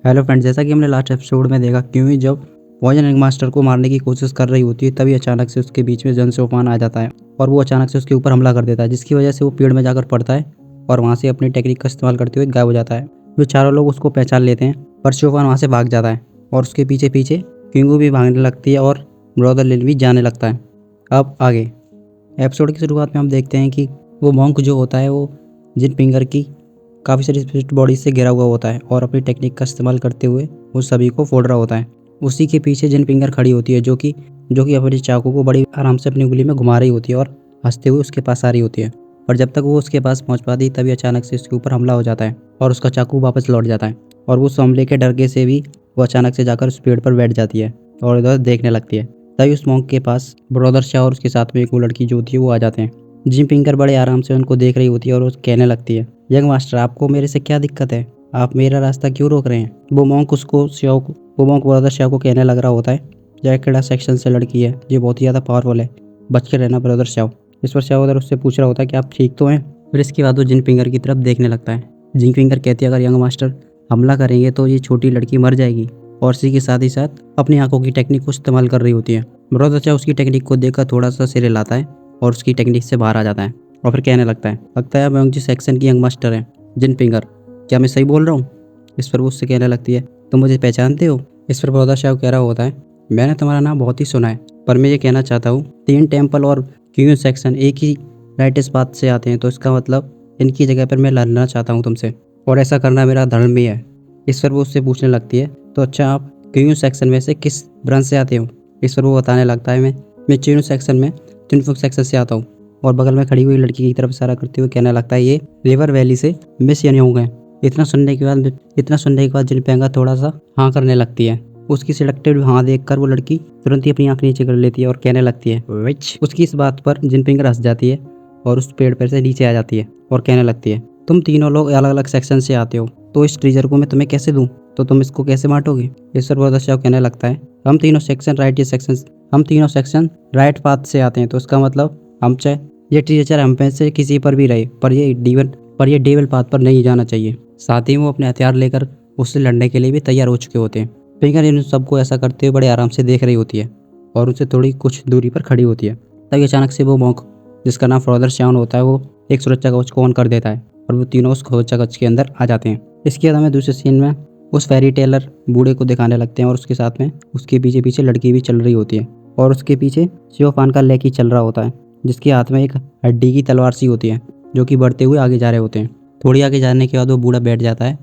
Hello friends, जैसा कि हमने लास्ट एपिसोड में देखा, क्योंकि जब पॉइजन रिंग मास्टर को मारने की कोशिश कर रही होती है तभी अचानक से उसके बीच में जन तूफान आ जाता है और वो अचानक से उसके ऊपर हमला कर देता है, जिसकी वजह से वो पेड़ में जाकर पड़ता है और वहाँ से अपनी टेक्निक का इस्तेमाल करते हुए गायब हो जाता है। जो चारों लोग उसको पहचान लेते हैं, पर तूफान वहाँ से भाग जाता है और उसके पीछे पीछे किंगू भी भागने लगती है और ब्रदर लिन भी जाने लगता है। अब आगे एपिसोड की शुरुआत में हम देखते हैं कि वो मॉन्क जो होता है वो जिन फिंगर की काफ़ी सारी स्पिरिट बॉडी से घिरा हुआ होता है और अपनी टेक्निक का इस्तेमाल करते हुए वो सभी को फोड़ रहा होता है। उसी के पीछे जिन फिंगर खड़ी होती है जो कि अपनी चाकू को बड़ी आराम से अपनी उंगली में घुमा रही होती है और हंसते हुए उसके पास आ रही होती है। और जब तक वो उसके पास पहुंच पाती तभी अचानक से उसके ऊपर हमला हो जाता है और उसका चाकू वापस लौट जाता है और उस हमले के डर के से भी वो अचानक से जाकर उस पेड़ पर बैठ जाती है और इधर देखने लगती है। तभी उस मॉन्क के पास ब्रदर शाह और उसके साथ में एक वो लड़की जो होती है वो आ जाते हैं। जिन फिंगर बड़े आराम से उनको देख रही होती है और वो कहने लगती है, यंग मास्टर, आपको मेरे से क्या दिक्कत है? आप मेरा रास्ता क्यों रोक रहे हैं? वो मॉन्क ब्रदर शाह को कहने लग रहा होता है, जैकेडा सेक्शन से लड़की है, ये बहुत ही ज़्यादा पावरफुल है, बच के रहना ब्रदर शाह। इस पर शाह उधर उससे पूछ रहा होता है कि आप ठीक तो हैं? फिर इसके बाद वो जिन फिंगर की तरफ देखने लगता है। जिन फिंगर कहती है, अगर यंग मास्टर हमला करेंगे तो ये छोटी लड़की मर जाएगी, और इसी के साथ ही साथ अपनी आंखों की टेक्निक को इस्तेमाल कर रही होती है। ब्रदर शाह उसकी टेक्निक को देखकर थोड़ा सा सिर हिलाता है और उसकी टेक्निक से बाहर आ जाता है और फिर कहने लगता है मैं जिस सेक्शन की यंग मास्टर है जिन फिंगर, क्या मैं सही बोल रहा हूँ? इस पर वो उससे कहने लगती है, तुम मुझे पहचानते हो? इस पर ब्रदर शाह कह रहा होता है, मैंने तुम्हारा नाम बहुत ही सुना है, पर मैं ये कहना चाहता हूँ, 3 टेम्पल और क्यून सेक्शन एक ही राइटिस पाथ से आते हैं, तो इसका मतलब इनकी जगह पर मैं लड़ना चाहता हूँ तुमसे, और ऐसा करना मेरा धर्म भी है। इस पर वो उससे पूछने लगती है, तो अच्छा आप क्यून सेक्शन में से किस ब्रांच से आते हो? इस पर वो बताने लगता है, मैं चीनू सेक्शन में चिनफुक सेक्शन से आता हूँ, और बगल में खड़ी हुई लड़की की तरफ इशारा करते हुए कहने लगता है, ये रिवर वैली से मिस यनयोंग है। इतना सुनने के बाद जिन पेंगा थोड़ा सा हाँ करने लगती है। उसकी सिलेक्टेड हाँ देखकर वो लड़की तुरंत ही अपनी आंख नीचे कर लेती है और कहने लगती है विच। उसकी इस बात पर जिन पेंगा हंस जाती है और उस पेड़ पर से नीचे आ जाती है और कहने लगती है, तुम तीनों लोग अलग अलग सेक्शन से आते हो, तो इस ट्रीजर को मैं तुम्हें कैसे दूं? तो तुम इसको कैसे बांटोगे? इस पर ब्रदर शाह कहने लगता है, हम तीनों सेक्शन राइट पाथ से आते हैं, तो इसका मतलब हम चाहे ये ट्रीजर हम पे से किसी पर भी रहे, पर ये डेविल पाथ पर नहीं जाना चाहिए। साथ ही वो अपने हथियार लेकर उससे लड़ने के लिए भी तैयार हो चुके होते हैं। फिंगर इन सबको ऐसा करते हुए बड़े आराम से देख रही होती है और उनसे थोड़ी कुछ दूरी पर खड़ी होती है। तभी अचानक से वो मॉन्क, जिसका नाम ब्रदर शाह होता है, वो एक सुरक्षा कवच को ऑन कर देता है और वो तीनों उस सुरक्षा कवच के अंदर आ जाते हैं। इसके बाद हमें दूसरे सीन में उस फेरी टेलर बूढ़े को दिखाने लगते हैं और उसके साथ में उसके पीछे पीछे लड़की भी चल रही होती है और उसके पीछे शिवफान का लेकी चल रहा होता है, जिसके हाथ में एक हड्डी की तलवार सी होती है, जो कि बढ़ते हुए आगे जा रहे होते हैं। थोड़ी आगे जाने के बाद वो बूढ़ा बैठ जाता है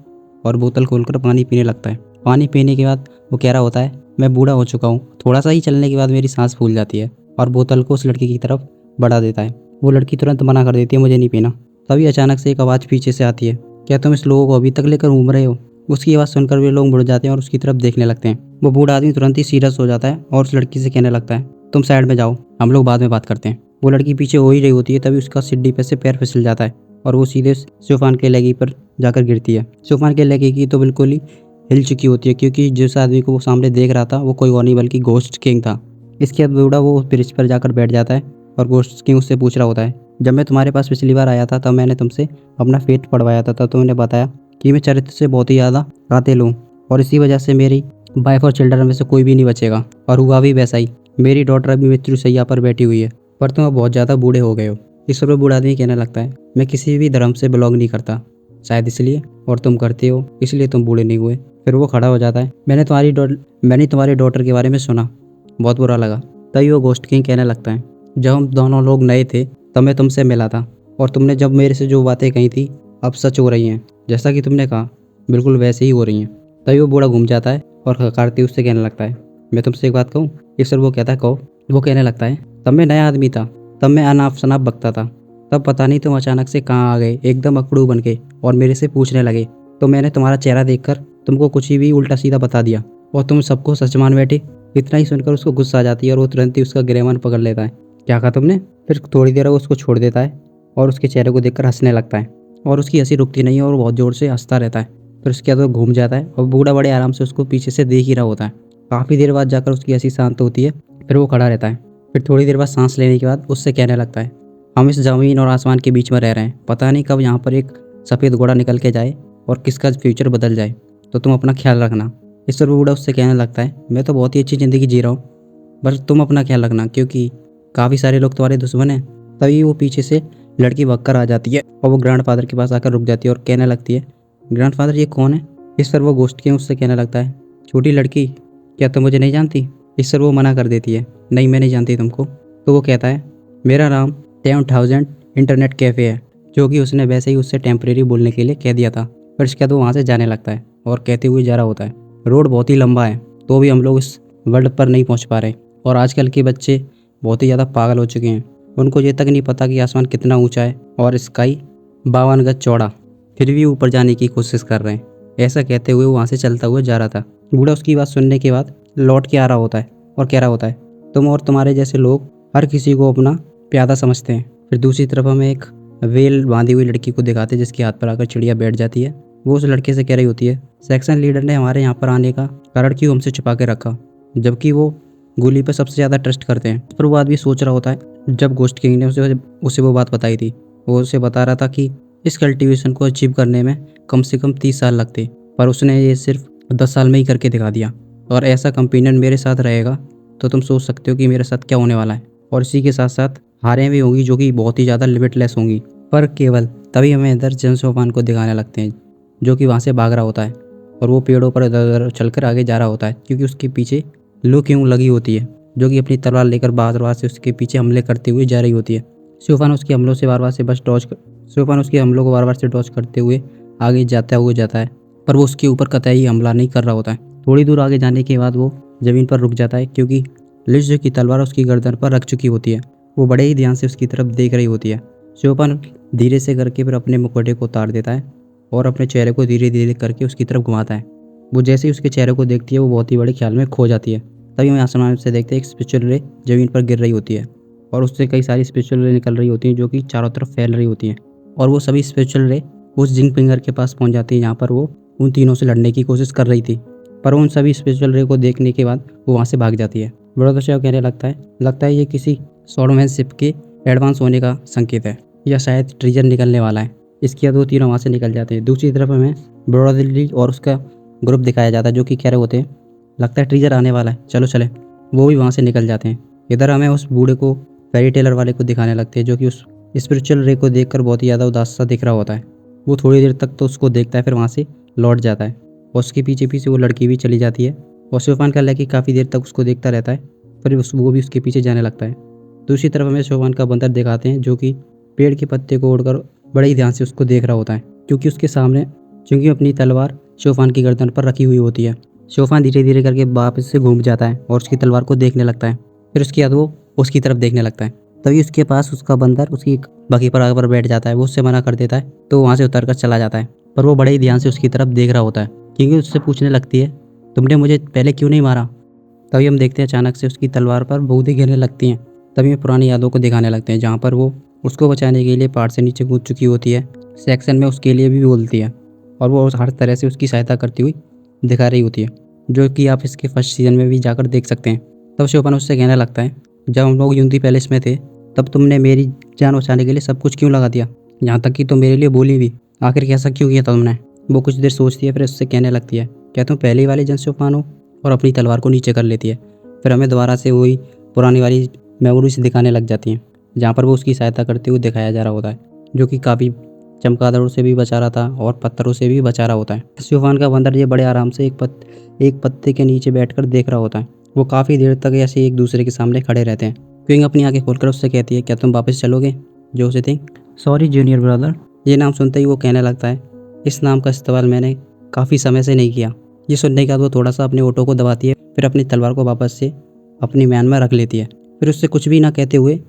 और बोतल खोलकर पानी पीने लगता है। पानी पीने के बाद वो कह रहा होता है, मैं बूढ़ा हो चुका हूँ, थोड़ा सा ही चलने के बाद मेरी सांस फूल जाती है, और बोतल को उस लड़की की तरफ बढ़ा देता है। वो लड़की तुरंत मना कर देती है, मुझे नहीं पीना। तभी अचानक से एक आवाज़ पीछे से आती है, क्या तुम इस लोगों को अभी तक लेकर घूम रहे हो? उसकी आवाज़ सुनकर वे लोग मुड़ जाते हैं और उसकी तरफ देखने लगते हैं। वो बूढ़ा आदमी तुरंत ही सीरियस हो जाता है और उस लड़की से कहने लगता है, तुम साइड में जाओ, हम लोग बाद में बात करते हैं। वो लड़की पीछे हो ही रही होती है, तभी उसका सीढ़ी पे से पैर फिसल जाता है और वो सीधे शिवफान के लेगी पर जाकर गिरती है। शिवफान के लेगी की तो बिल्कुल ही हिल चुकी होती है, क्योंकि जिस आदमी को वो सामने देख रहा था वो कोई और नहीं बल्कि घोस्ट किंग था। इसके बाद बूढ़ा वो ब्रिज पर जाकर बैठ जाता है और घोस्ट किंग उससे पूछ रहा होता है, जब मैं तुम्हारे पास पिछली बार आया था तब मैंने तुमसे अपना फेट पढ़वाया था, तब तुमने बताया कि मैं चरित्र से बहुत ही ज़्यादा कातिल हूँ और इसी वजह से मेरी वाइफ और चिल्ड्रन में से कोई भी नहीं बचेगा, और हुआ भी वैसा ही। मेरी डॉटर अभी मृत्यु शैया पर बैठी हुई है, पर तुम अब बहुत ज़्यादा बूढ़े हो गए हो। इस पर बूढ़ा आदमी कहने लगता है, मैं किसी भी धर्म से बिलोंग नहीं करता, शायद इसलिए, और तुम करते हो इसलिए तुम बूढ़े नहीं हुए। फिर वो खड़ा हो जाता है, मैंने तुम्हारी डॉटर के बारे में सुना, बहुत बुरा लगा। तभी वो घोस्ट किंग कहने लगता है, जब हम दोनों लोग नए थे तब मैं तुमसे मिला था, और तुमने जब मेरे से जो बातें कही थी अब सच हो रही हैं, जैसा कि तुमने कहा बिल्कुल वैसे ही हो रही हैं। तभी वो बूढ़ा घूम जाता है और खकारती उससे कहने लगता है, मैं तुमसे एक बात कहूँ? इस पर वो कहता है, कहो। वो कहने लगता है, तब मैं नया आदमी था, तब मैं अनाप शनाप बकता था, तब पता नहीं तुम अचानक से कहाँ आ गए एकदम अकड़ू बन के और मेरे से पूछने लगे, तो मैंने तुम्हारा चेहरा देखकर तुमको कुछ भी उल्टा सीधा बता दिया और तुम सबको सच मान बैठे। इतना ही सुनकर उसको गुस्सा आ जाती है और वो तुरंत ही उसका गिरेबान पकड़ लेता है, क्या कहा तुमने? फिर थोड़ी देर वो उसको छोड़ देता है और उसके चेहरे को देखकर हंसने लगता है, और उसकी हंसी रुकती नहीं है और बहुत ज़ोर से हंसता रहता है। फिर उसके बाद वो घूम जाता है और बूढ़ा बड़े आराम से उसको पीछे से देख ही रहा होता है। काफ़ी देर बाद जाकर उसकी हंसी शांत होती है, फिर वो खड़ा रहता है। फिर थोड़ी देर बाद सांस लेने के बाद उससे कहने लगता है, हम इस ज़मीन और आसमान के बीच में रह रहे हैं, पता नहीं कब यहाँ पर एक सफ़ेद घोड़ा निकल के जाए और किसका फ्यूचर बदल जाए। तो तुम अपना ख्याल रखना। इस पर बूढ़ा उससे कहने लगता है, मैं तो बहुत ही अच्छी ज़िंदगी जी रहा हूँ, बस तुम अपना ख्याल रखना क्योंकि काफ़ी सारे लोग तुम्हारे दुश्मन हैं। तभी वो पीछे से लड़की भागकर आ जाती है और वो ग्रैंडफादर के पास आकर रुक जाती है और कहने लगती है, ग्रैंडफादर ये कौन है? इस पर वो गोश्त किंग उससे कहने लगता है, छोटी लड़की, क्या तुम मुझे नहीं जानती? इस पर वो मना कर देती है, नहीं मैं नहीं जानती तुमको। तो वो कहता है, मेरा नाम 10,000 इंटरनेट कैफ़े है, जो कि उसने वैसे ही उससे टेम्परेरी बोलने के लिए कह दिया था। पर इसके बाद वो वहाँ से जाने लगता है और कहते हुए जा रहा होता है, रोड बहुत ही लंबा है तो भी हम लोग इस वर्ल्ड पर नहीं पहुँच पा रहे, और आजकल के बच्चे बहुत ही ज़्यादा पागल हो चुके हैं। उनको ये तक नहीं पता कि आसमान कितना ऊंचा है और स्काई 52 गज चौड़ा, फिर भी ऊपर जाने की कोशिश कर रहे हैं। ऐसा कहते हुए वो वहाँ से चलता हुआ जा रहा था। बूढ़ा उसकी बात सुनने के बाद लौट के आ रहा होता है और कह रहा होता है, तुम और तुम्हारे जैसे लोग हर किसी को अपना प्यादा समझते हैं। फिर दूसरी तरफ हमें एक वेल बांधी हुई लड़की को दिखाते हैं जिसके हाथ पर आकर चिड़िया बैठ जाती है। वो उस लड़के से कह रही होती है, सेक्शन लीडर ने हमारे यहाँ पर आने का कारण क्यों हमसे छुपा के रखा, जबकि वो गोली पर सबसे ज़्यादा ट्रस्ट करते हैं। पर वो आदमी सोच रहा होता है, जब गोस्ट किंग ने उसे वो बात बताई थी, वो उसे बता रहा था कि इस कल्टीवेशन को अचीव करने में कम से कम 30 साल लगते, पर उसने ये सिर्फ 10 साल में ही करके दिखा दिया। और ऐसा कंपेनियन मेरे साथ रहेगा तो तुम सोच सकते हो कि मेरे साथ क्या होने वाला है। और इसी के साथ साथ हारें भी होंगी जो कि बहुत ही ज़्यादा लिमिटलेस होंगी। पर केवल तभी हमें इधर जनसोपान को दिखाने लगते हैं जो कि वहाँ से भाग रहा होता है और वो पेड़ों पर इधर उधर चलकर आगे जा रहा होता है क्योंकि उसके पीछे लू क्यों लगी होती है जो कि अपनी तलवार लेकर बार बार से उसके पीछे हमले करते हुए जा रही होती है। शिवपान उसके हमलों से बार बार से शिवपान उसके हमलों को बार बार से डॉज करते हुए आगे जाता है, पर वो उसके ऊपर कतई हमला नहीं कर रहा होता है। थोड़ी दूर आगे जाने के बाद वो ज़मीन पर रुक जाता है क्योंकि लिज की तलवार उसकी गर्दन पर रख चुकी होती है। वो बड़े ही ध्यान से उसकी तरफ देख रही होती है। शिवपान धीरे से करके फिर अपने मुखौटे को उतार देता है और अपने चेहरे को धीरे धीरे करके उसकी तरफ घुमाता है। वो जैसे ही उसके चेहरे को देखती है वो बहुत ही बड़े ख्याल में खो जाती है। तभी हम आसमान से देखते हैं एक स्पिरिचुअल रे ज़मीन पर गिर रही होती है और उससे कई सारी स्पिरिचुअल रे निकल रही होती हैं जो कि चारों तरफ फैल रही होती हैं। और वो सभी स्पिरिचुअल रे उस जिंग फिंगर के पास पहुंच जाती है जहाँ पर वो उन तीनों से लड़ने की कोशिश कर रही थी। पर उन सभी स्पिरिचुअल रे को देखने के बाद वो वहाँ से भाग जाती है। बड़ा दशा कहने लगता है ये किसी स्वॉर्डमैनशिप के एडवांस होने का संकेत है या शायद ट्रीजर निकलने वाला है। इसके बाद वो तीनों वहाँ से निकल जाते हैं। दूसरी तरफ हमें ब्रॉडली और उसका ग्रुप दिखाया जाता है जो कि कह रहे होते हैं, लगता है ट्रीजर आने वाला है, चलो चले। वो भी वहाँ से निकल जाते हैं। इधर हमें उस बूढ़े को फेरी टेलर वाले को दिखाने लगते हैं जो कि उस स्पिरिचुअल रे को देखकर बहुत ही ज़्यादा उदास सा दिख रहा होता है। वो थोड़ी देर तक तो उसको देखता है फिर वहाँ से लौट जाता है और उसके पीछे पीछे वो लड़की भी चली जाती है और शिवपान का लड़की काफ़ी देर तक उसको देखता रहता है, फिर वो भी उसके पीछे जाने लगता है। दूसरी तरफ हमें शिवपान का बंदर दिखाते हैं जो कि पेड़ के पत्ते को ओढ़कर बड़े ही ध्यान से उसको देख रहा होता है क्योंकि उसके सामने अपनी तलवार शिवपान की गर्दन पर रखी हुई होती है। शिवपान धीरे धीरे करके वापस से घूम जाता है और उसकी तलवार को देखने लगता है। फिर उसके बाद वो उसकी तरफ देखने लगता है। तभी उसके पास उसका बंदर उसकी बाकी पर आकर बैठ जाता है। वो उससे मना कर देता है तो वहाँ से उतर कर चला जाता है, पर वो बड़े ही ध्यान से उसकी तरफ देख रहा होता है क्योंकि उससे पूछने लगती है, तुमने मुझे पहले क्यों नहीं मारा? तभी हम देखते हैं अचानक से उसकी तलवार पर बूंदें गिरने लगती हैं। तभी हम पुरानी यादों को दिखाने लगते हैं जहाँ पर वो उसको बचाने के लिए पहाड़ से नीचे कूद चुकी होती है। सेक्शन में उसके लिए भी बोलती है और वो हर तरह से उसकी सहायता करती हुई दिखा रही होती है जो कि आप इसके फर्स्ट सीजन में भी जाकर देख सकते हैं। तब शिवपान उससे कहने लगता है, जब हम लोग यूंती पैलेस में थे तब तुमने मेरी जान बचाने के लिए सब कुछ क्यों लगा दिया, यहाँ तक कि तुम मेरे लिए बोली भी, आखिर कैसा क्यों किया था तुमने? वो कुछ देर सोचती है फिर उससे कहने लगती है, क्या तुम पहली वाली जन शिवपान हो? और अपनी तलवार को नीचे कर लेती है। फिर हमें दोबारा से वही पुरानी वाली मेमोरीज दिखाने लग जाती हैं जहाँ पर वो उसकी सहायता करते हुए दिखाया जा रहा होता है जो कि काफ़ी चमगादड़ों से भी बचा रहा था और पत्थरों से भी बचा रहा होता है। शिवपान का बंदर ये बड़े आराम से एक पत्ते के नीचे बैठकर देख रहा होता है। वो काफ़ी देर तक ऐसे एक दूसरे के सामने खड़े रहते हैं। क्विंग अपनी आंखें खोलकर उससे कहती है, क्या तुम वापस चलोगे? जो उसे थिंक सॉरी जूनियर ब्रदर। ये नाम सुनते ही वो कहने लगता है, इस नाम का इस्तेमाल मैंने काफ़ी समय से नहीं किया। ये सुनने के बाद वो थोड़ा सा अपने ओठों को दबाती है, फिर अपनी तलवार को वापस से अपनी म्यान में रख लेती है। फिर उससे कुछ भी ना कहते हुए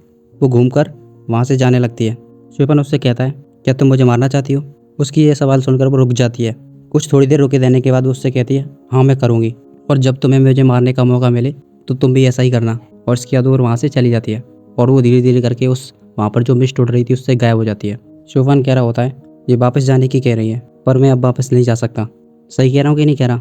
वो घूमकर वहाँ से जाने लगती है। शिवपान उससे कहता है, क्या तुम मुझे मारना चाहती हो? उसकी ये सवाल सुनकर वो रुक जाती है। कुछ थोड़ी देर रुके देने के बाद वो उससे कहती है, हाँ मैं करूँगी, और जब तुम्हें मुझे मारने का मौका मिले तो तुम भी ऐसा ही करना। और इसके बाद वो वहाँ से चली जाती है और वो धीरे धीरे करके उस वहाँ पर जो मिस्ट उड़ रही थी उससे गायब हो जाती है। शिवपान कह रहा होता है, ये वापस जाने की कह रही है पर मैं अब वापस नहीं जा सकता। सही कह रहा हूँ कि नहीं कह रहा?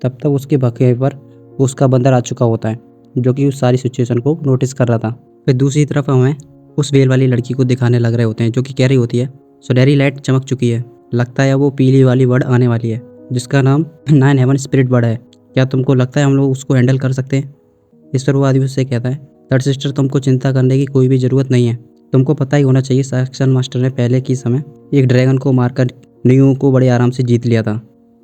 तब तक उसके बके पर उसका बंदर आ चुका होता है जो कि उस सारी सिचुएशन को नोटिस कर रहा था। फिर दूसरी तरफ हमें उस वेल वाली लड़की को दिखाने लग रहे होते हैं जो कि कह रही होती है, सुनहरी लाइट चमक चुकी है, लगता है वो पीली वाली वर्ड आने वाली है। जिसका नाम 9 हेवन स्पिरिट बर्ड है। क्या तुमको लगता है हम लोग उसको हैंडल कर सकते हैं? इस पर वो आदमी उससे कहता है, थर्ड सिस्टर तुमको चिंता करने की कोई भी ज़रूरत नहीं है। तुमको पता ही होना चाहिए सेक्शन मास्टर ने पहले की समय एक ड्रैगन को मारकर न्यू को बड़े आराम से जीत लिया था।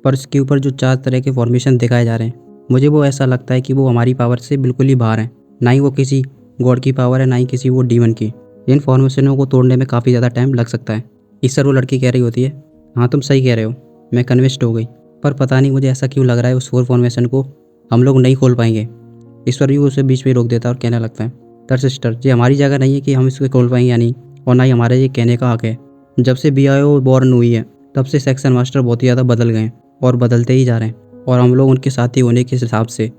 पर इसके ऊपर जो 4 तरह के फॉर्मेशन दिखाए जा रहे हैं, मुझे वो ऐसा लगता है कि वो हमारी पावर से बिल्कुल ही बाहर हैं। ना ही वो किसी गॉड की पावर है, ना ही किसी वो डीमन की। इन फॉर्मेशनों को तोड़ने में काफ़ी ज़्यादा टाइम लग सकता है। इस पर वो लड़की कह रही होती है, हाँ तुम सही कह रहे हो, मैं कन्विंस्ड हो गई। पर पता नहीं मुझे ऐसा क्यों लग रहा है उस 4 फॉर्मेशन को हम लोग नहीं खोल पाएंगे। इस पर भी वो उसे बीच में रोक देता है और कहने लगता है, थर्ड सिस्टर ये हमारी जगह नहीं है कि हम इसको खोल पाएंगे या नहीं, और ना ही हमारे ये कहने का हक है। जब से BIO बॉर्न हुई है तब से सेक्शन मास्टर बहुत ही ज़्यादा बदल गए हैं और बदलते ही जा रहे हैं, और हम लोग उनके साथी होने के हिसाब से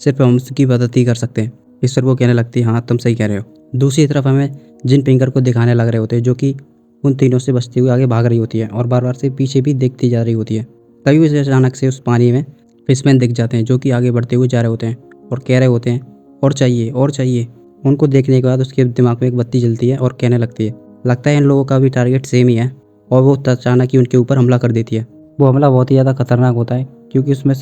सिर्फ हम उसकी मदद ही कर सकते हैं। इस पर वो कहने लगती है, हाँ तुम सही कह रहे हो। दूसरी तरफ हमें जिन फिंगर को दिखाने लग रहे होते हैं, जो कि उन तीनों से बचते हुए आगे भाग रही होती है और बार बार से पीछे भी देखती जा रही होती है। तभी उसे अचानक से उस पानी में फिशमैन दिख जाते हैं, जो कि आगे बढ़ते हुए जा रहे होते हैं और कह रहे होते हैं, और चाहिए और चाहिए। उनको देखने के बाद उसके दिमाग में एक बत्ती जलती है और कहने लगती है, लगता है इन लोगों का भी टारगेट सेम ही है। और वो अचानक ही उनके ऊपर हमला कर देती है। वो हमला बहुत ही ज़्यादा खतरनाक होता है क्योंकि उसमें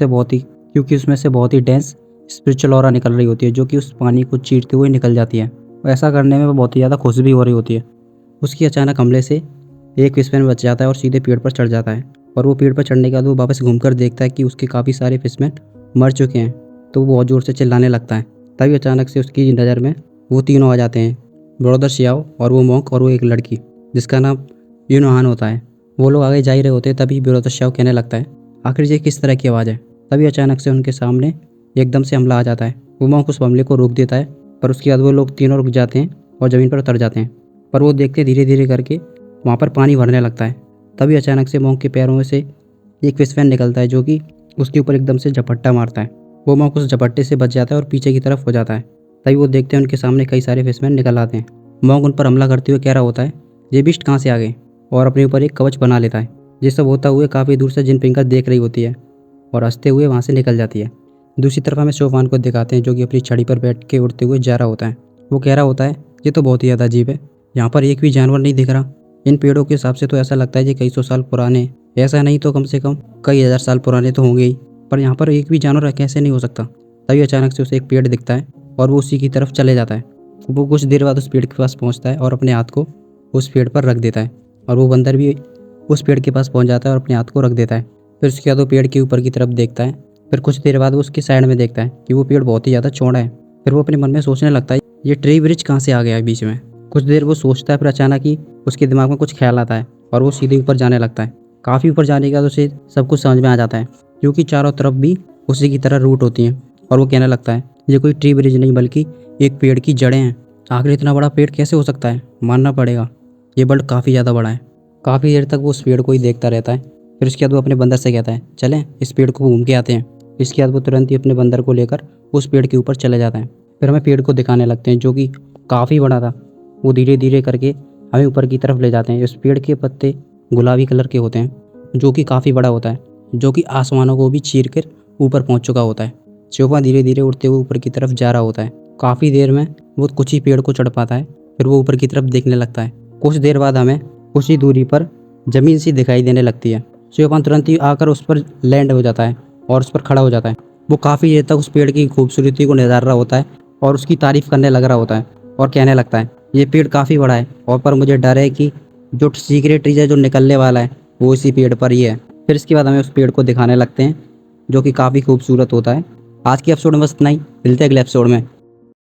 से बहुत ही डेंस स्पिरिचुअल ऑरा निकल रही होती है, जो कि उस पानी को चीरते हुए निकल जाती है। और ऐसा करने में वो बहुत ही ज़्यादा खुश भी हो रही होती है। उसकी अचानक हमले से एक फिशमैन बच जाता है और सीधे पेड़ पर चढ़ जाता है। और वो पेड़ पर चढ़ने के बाद वो वापस घूमकर देखता है कि उसके काफ़ी सारे फिशमैन मर चुके हैं, तो वो बहुत ज़ोर से चिल्लाने लगता है। तभी अचानक से उसकी नज़र में वो तीनों आ जाते हैं, ब्रदर शियाओ और वो मॉन्क और वो एक लड़की जिसका नाम यूनोहान होता है। वो लोग आगे जा ही रहे होते हैं, तभी ब्रदर शियाओ कहने लगता है, आखिर ये किस तरह की आवाज़ है। तभी अचानक से उनके सामने एकदम से हमला आ जाता है। वो मॉन्क उस हमले को रोक देता है, पर उसके बाद वो लोग तीनों रुक जाते हैं और ज़मीन पर उतर जाते हैं। पर वो देखते धीरे धीरे करके वहाँ पर पानी भरने लगता है। तभी अचानक से मॉन्क के पैरों में से एक फिशमैन निकलता है, जो कि उसके ऊपर एकदम से झपट्टा मारता है। वो मॉन्क उस झपट्टे से बच जाता है और पीछे की तरफ हो जाता है। तभी वो देखते हैं उनके सामने कई सारे फिशमैन निकल आते हैं। मॉन्क उन पर हमला करते हुए कह रहा होता है, ये बिस्ट कहाँ से आ गए, और अपने ऊपर एक कवच बना लेता है। ये सब होता हुए काफ़ी दूर से जिन फिंगर देख रही होती है और हंसते हुए वहाँ से निकल जाती है। दूसरी तरफ हमें शोफान को दिखाते हैं, जो कि अपनी छड़ी पर बैठ के उड़ते हुए जा रहा होता है। वो कह रहा होता है, ये तो बहुत ही ज़्यादा अजीब है, यहाँ पर एक भी जानवर नहीं दिख रहा। इन पेड़ों के हिसाब से तो ऐसा लगता है कि कई सौ साल पुराने, ऐसा नहीं तो कम से कम कई हज़ार साल पुराने तो होंगे ही, पर यहाँ पर एक भी जानवर कैसे नहीं हो सकता। तभी अचानक से उसे एक पेड़ दिखता है और वो उसी की तरफ चले जाता है। वो कुछ देर बाद उस पेड़ के पास पहुँचता है और अपने हाथ को उस पेड़ पर रख देता है, और वो बंदर भी उस पेड़ के पास पहुँच जाता है और अपने हाथ को रख देता है। फिर उसके बाद वो पेड़ के ऊपर की तरफ देखता है। फिर कुछ देर बाद वो उसकी साइड में देखता है कि वो पेड़ बहुत ही ज़्यादा चौड़ा है। फिर वो अपने मन में सोचने लगता है, ये ट्री ब्रिज कहाँ से आ गया है बीच में। कुछ देर वो सोचता है, फिर अचानक ही उसके दिमाग में कुछ ख्याल आता है और वो सीधे ऊपर जाने लगता है। काफ़ी ऊपर जाने के बाद उसे सब कुछ समझ में आ जाता है, क्योंकि चारों तरफ भी उसी की तरह रूट होती हैं। और वो कहने लगता है, ये कोई ट्री ब्रिज नहीं बल्कि एक पेड़ की जड़ें हैं। आखिर इतना बड़ा पेड़ कैसे हो सकता है, मानना पड़ेगा ये बर्ड काफ़ी ज़्यादा बड़ा है। काफ़ी देर तक वो उस पेड़ को ही देखता रहता है। फिर उसके बाद वो अपने बंदर से कहता है, चलें इस पेड़ को घूम के आते हैं। इसके बाद वो तुरंत ही अपने बंदर को लेकर उस पेड़ के ऊपर चले जाता है। फिर हमें पेड़ को दिखाने लगते हैं, जो कि काफ़ी बड़ा था। वो धीरे धीरे करके हमें ऊपर की तरफ ले जाते हैं। इस पेड़ के पत्ते गुलाबी कलर के होते हैं, जो कि काफ़ी बड़ा होता है, जो कि आसमानों को भी चीर कर ऊपर पहुंच चुका होता है। चौपा धीरे धीरे उड़ते हुए ऊपर की तरफ जा रहा होता है। काफ़ी देर में वो कुछ ही पेड़ को चढ़ पाता है। फिर वो ऊपर की तरफ देखने लगता है। कुछ देर बाद हमें कुछ ही दूरी पर ज़मीन सी दिखाई देने लगती है। चौपान तुरंत ही आकर उस पर लैंड हो जाता है और उस पर खड़ा हो जाता है। वो काफ़ी देर तक उस पेड़ की खूबसूरती को निहार रहा होता है और उसकी तारीफ़ करने लग रहा होता है और कहने लगता है, ये पेड़ काफ़ी बड़ा है, और पर मुझे डर है कि जो सीक्रेट ट्री है जो निकलने वाला है वो इसी पेड़ पर ही है। फिर इसके बाद हमें उस पेड़ को दिखाने लगते हैं, जो कि काफ़ी खूबसूरत होता है। आज के एपिसोड में बस इतना ही, मिलते हैं अगले एपिसोड में।